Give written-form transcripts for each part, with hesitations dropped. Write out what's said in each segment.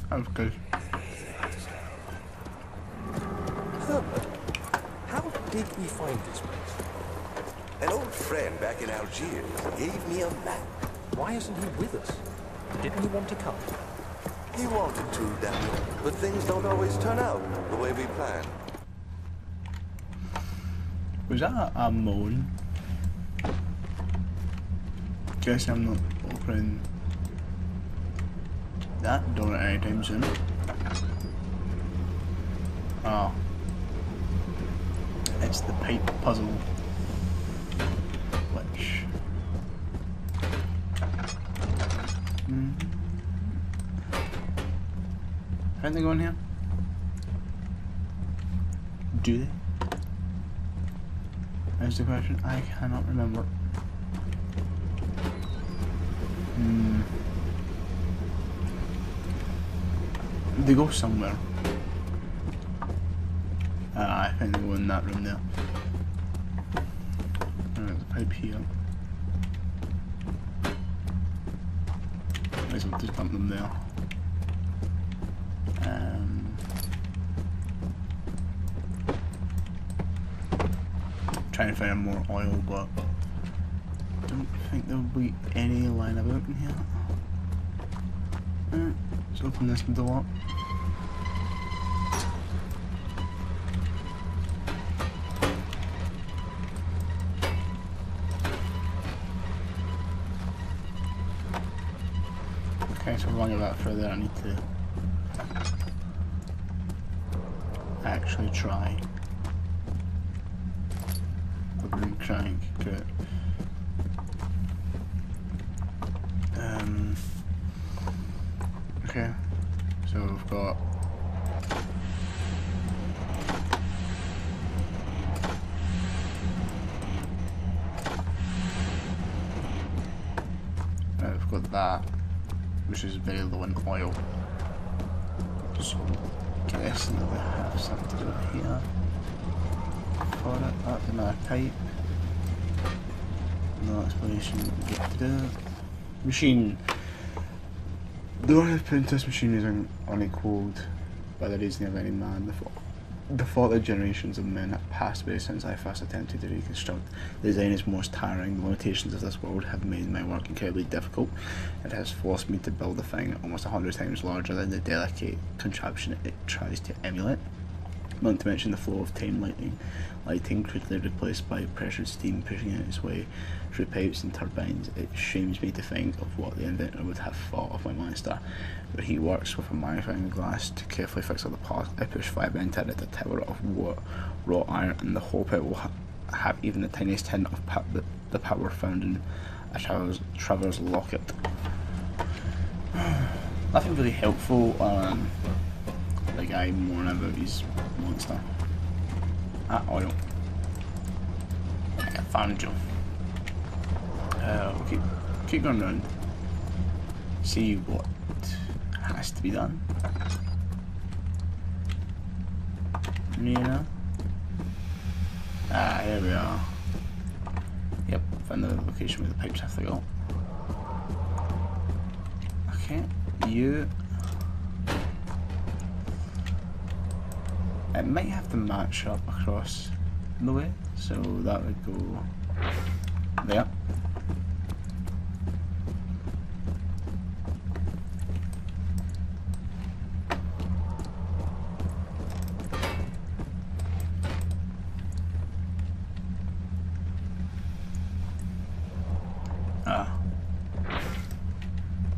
That was good. Herbert, how did we find this place? An old friend back in Algiers gave me a map. Why isn't he with us? Didn't he want to come? He wanted to, Daniel, but things don't always turn out the way we planned. Was that a moan? Guess I'm not opening that door anytime soon. Oh. It's the pipe puzzle. Which... Can they go in here? Do they? That's the question. I cannot remember. They go somewhere. I think they go in that room there. There's a pipe here. Might as well just dump them there. Trying to find more oil, but don't think there'll be any lying about in here. Let's open this door up. Okay, so along about further, I need to actually try. Trying, good. Okay, so we've got we've got that, which is very low in oil. So guessing that we have something to do here for it. That's another pipe. No explanation what we get to do. Machine. The one who put into this machine is unequalled by the reasoning of any man. The thought that generations of men have passed away since I first attempted to reconstruct the design is most tiring. The limitations of this world have made my work incredibly difficult. It has forced me to build a thing almost 100 times larger than the delicate contraption it tries to emulate. Not to mention the flow of time lighting crudely replaced by pressured steam pushing it its way through pipes and turbines. It shames me to think of what the inventor would have thought of my monster. But he works with a magnifying glass to carefully fix all the parts. I push 5 into it at a tower of wrought iron, and the hope it will have even the tiniest hint of the power found in a traveler's locket. Nothing really helpful. The guy mourning about his monster. Oil. I found you. We'll keep going round. See what has to be done. You know? Here we are. Yep, found the location where the pipes have to go. Okay, you. It might have to match up across the way, so that would go there.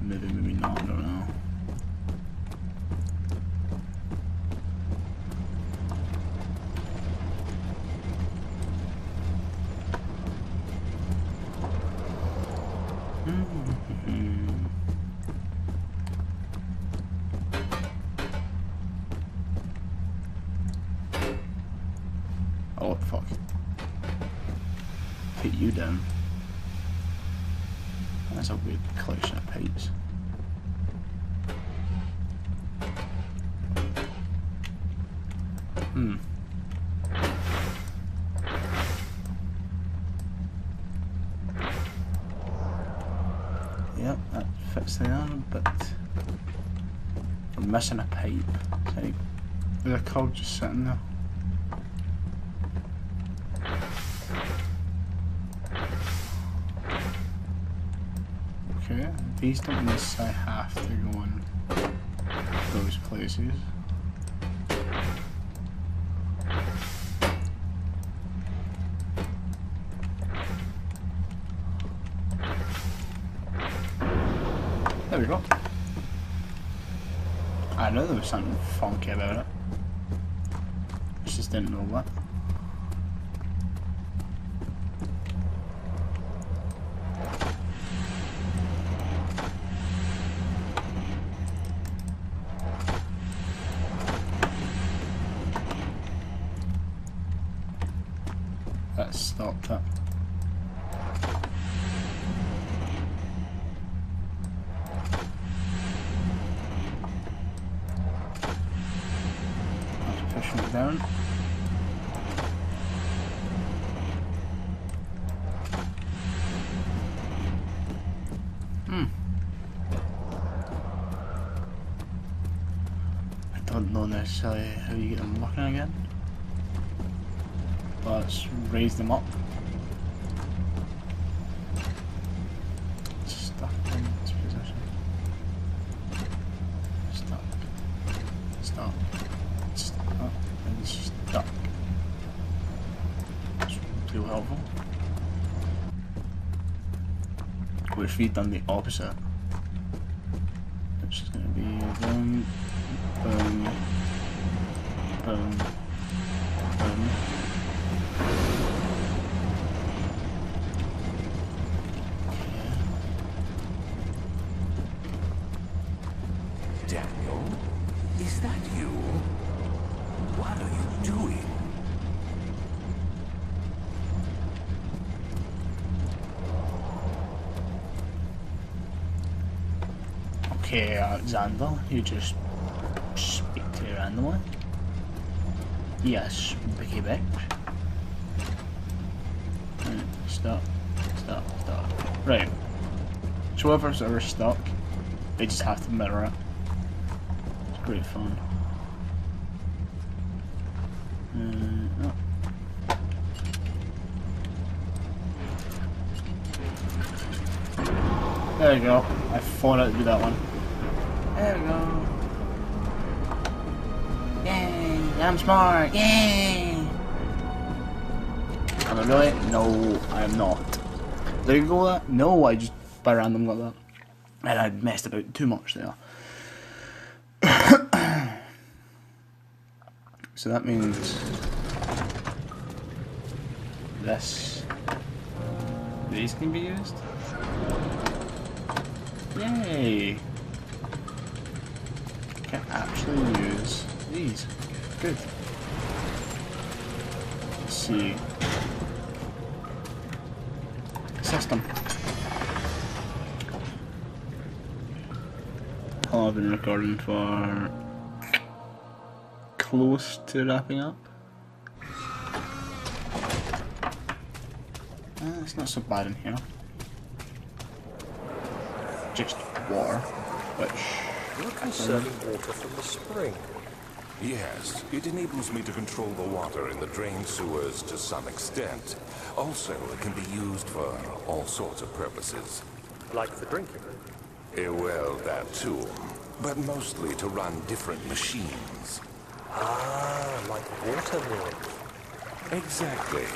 Maybe not, I don't know. Oh fuck. Put you down. That's a weird collection of pipes. Yep, that fits there, but I'm missing a pipe. There's a cow just sitting there. Okay, these don't necessarily have to go in those places. There we go. I know there was something funky about it. I just didn't know what. That stopped it. Pushing it down. I don't know necessarily how you get them working again. Let's raise them up. Stuck in this position. Stuck. Stuck. Stuck. And stuck. That's real helpful. What if we'd done the opposite? Which is going to be boom, boom, boom, boom. Daniel, is that you? What are you doing? Okay, Alexander, you just speak to me randomly. Yes, Vicky bitch. Right, stop, stop, stop. Right. So whoever's ever stuck, they just have to mirror it. It's great fun. Oh. There we go. I thought I'd do that one. There we go. Yay! I'm smart! Yay! Am I really? No, I am not. There you go. No, I just by random got that. And I messed about too much there. So that means these can be used. Yay! Can actually use these. Good. Let's see. System. I've been recording for close to wrapping up. It's not so bad in here. Just water, which You're conserving water from the spring. Yes, it enables me to control the water in the drain sewers to some extent. Also, it can be used for all sorts of purposes. Like for drinking. Well, that too. But mostly to run different machines. Ah, like water mill. Exactly.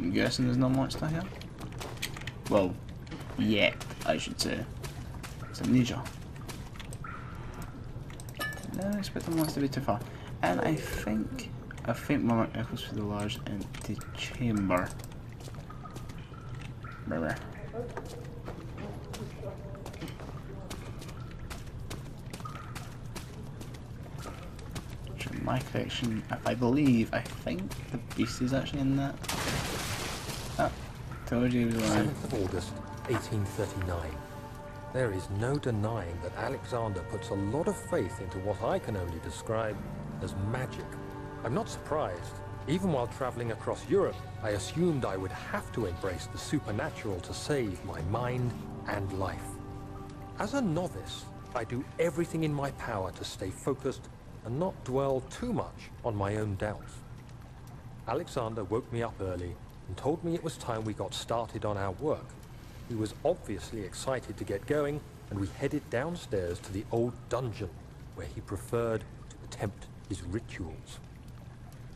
I'm guessing there's not much to here. Well, yet, I should say. It's Amnesia. No, I expect the ones to be too far. And I think a faint murmur echoes through the large empty chamber. Brr. My collection, I think the beast is actually in that. Ah, told you he was lying. 7th of August, 1839. There is no denying that Alexander puts a lot of faith into what I can only describe as magic. I'm not surprised. Even while traveling across Europe, I assumed I would have to embrace the supernatural to save my mind and life. As a novice, I do everything in my power to stay focused and not dwell too much on my own doubts. Alexander woke me up early and told me it was time we got started on our work. He was obviously excited to get going, and we headed downstairs to the old dungeon, where he preferred to attempt his rituals.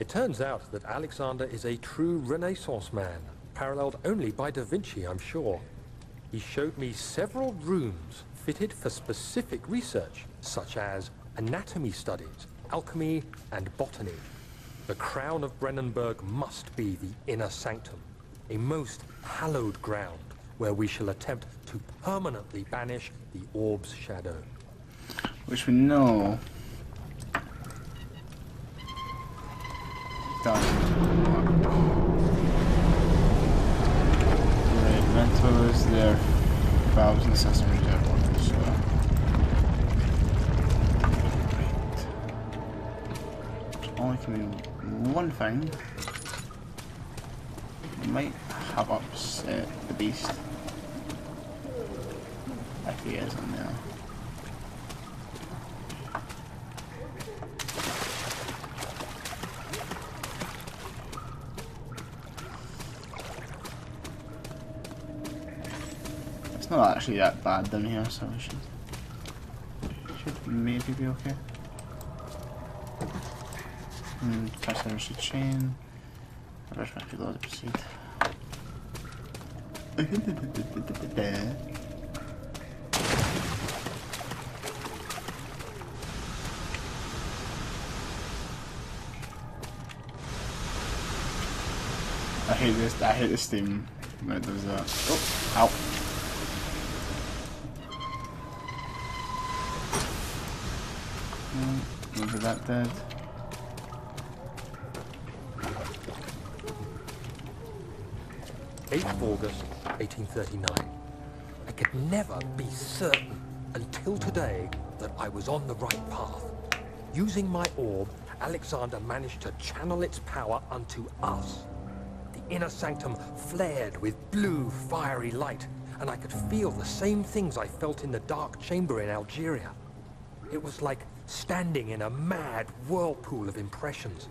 It turns out that Alexander is a true Renaissance man, paralleled only by Da Vinci, I'm sure. He showed me several rooms fitted for specific research, such as anatomy studies, alchemy, and botany. The crown of Brennenburg must be the inner sanctum, a most hallowed ground where we shall attempt to permanently banish the orb's shadow. Which we know doesn't work. Right, mentors, their valves and accessories are working, so. Right. Only can be one thing. We might have upset the beast. If he is in there. It's not actually that bad down here, so we should maybe be okay. First I should chain. I brush my pillow to proceed. I hate this theme when it does that. Oh, ow. Remember that dead. August 1839. I could never be certain until today that I was on the right path. Using my orb, Alexander managed to channel its power unto us. The inner sanctum flared with blue, fiery light, and I could feel the same things I felt in the dark chamber in Algeria. It was like standing in a mad whirlpool of impressions.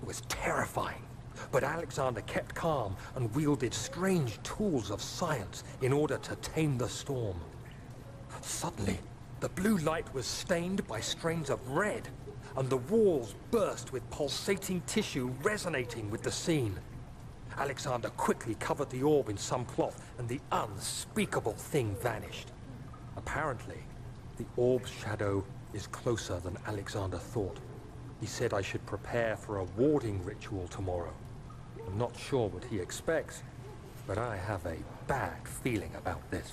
It was terrifying, but Alexander kept calm and wielded strange tools of science in order to tame the storm. Suddenly, the blue light was stained by strains of red, and the walls burst with pulsating tissue resonating with the scene. Alexander quickly covered the orb in some cloth, and the unspeakable thing vanished. Apparently, the orb's shadow is closer than Alexander thought. He said I should prepare for a warding ritual tomorrow. I'm not sure what he expects, but I have a bad feeling about this.